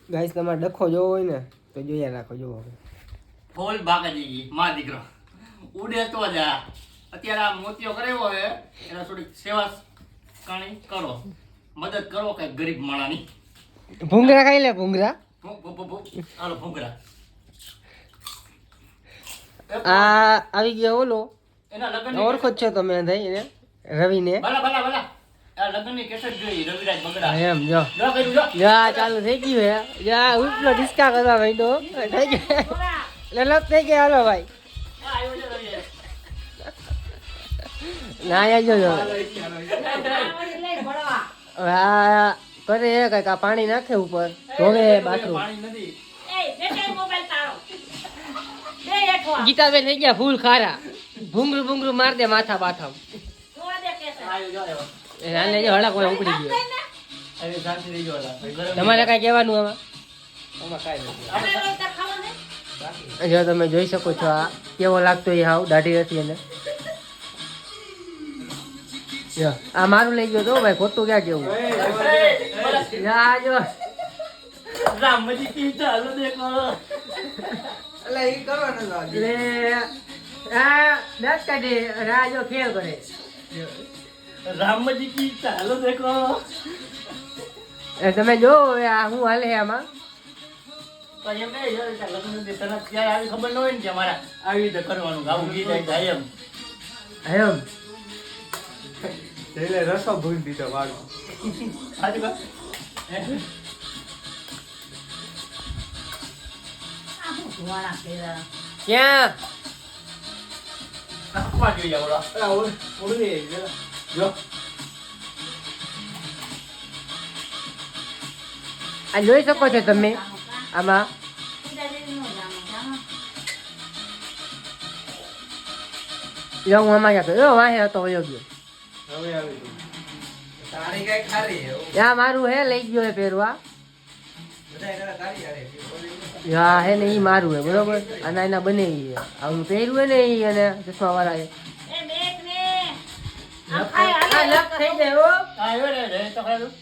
guys તમારે ડખો જોવો હોય ને તો જોયા રાખો જોવો ફૂલ બાકાજી માં દીકરો ઉડે તો જા અત્યારે આ મોતિયો કરેવો હે એના થોડીક સેવા કાણી કરો મદદ કરો કઈ ગરીબ માણાની ભૂંગરા ખાઈ લે ભૂંગરા હાલો ભૂંગરા આ આવી ગયા ઓલો એના લગન ઓળખો જ છો તમે ભાઈ એને રવિને ભલા આ લગનની કેસેટ જોઈ રવિરાજ બગડા એમ જો જો કર્યું જો જા ચાલુ થઈ ગયું હે જા ઉપલો ડિસ્કા કરવા ભાઈ તો થઈ ગયા લલપ થઈ ગયા હાલો ભાઈ આવ્યો છે રવિરાજ ના આજો જો આ કરે હે કઈક આ પાણી નાખે ઉપર ધોવે બાથરૂમ પાણી નથી ગીતાબેન થઈ ગયા ફૂલ ખારા ભૂંગરું માર દે માથા બાથા આવ્યો જો આવ્યો આને જો હળક હોય ઉપડી ગયો અરે શાંતિ રહી ગયો તમારે કઈ કહેવાનું આમાં આમાં કાઈ નથી જો તમે જોઈ શકો છો આ કેવો લાગતો એ હાવ દાઢી હતી એને જો આ મારું લઈ ગયો તો ભાઈ ખોટું ક્યાં કેવું જા જો રામજી કી ચાલો દેખો લે આ દસ કાઢે રાજો ખેલ કરે રામજી કી ચાલો દેખો તમે જો આ હું હાલે આમાં તો એમ નહીં લગ્ન તને ક્યારે આવી ખબર ન હોય ને કે મારા આવી રીતે કરવાનું આવું ગીત જાય એમ એમ એટલે રસો ભૂલી દીધો વાળો સાચું કા ક્યાં નાખવા જોઈએ ઓલા ઓલી જો આ જોઈ શકો છો તમે આમાં જો હું આમાં ક્યાં ગયો વાહે હતો વયો ગયો હવે આવી ગયું તારી કઈ ખાલી હે આ મારું હે લઈ ગયો હે પહેરવા બધા એના તારી આરે હા હે ને ઈ મારું હે બરોબર આના એના બને ઈ હે આવું પહેર્યું હે ને ઈ અને ચશ્મા વાળા હે આ લપ થઈ જાય હો આવ્યો રે તો ખરું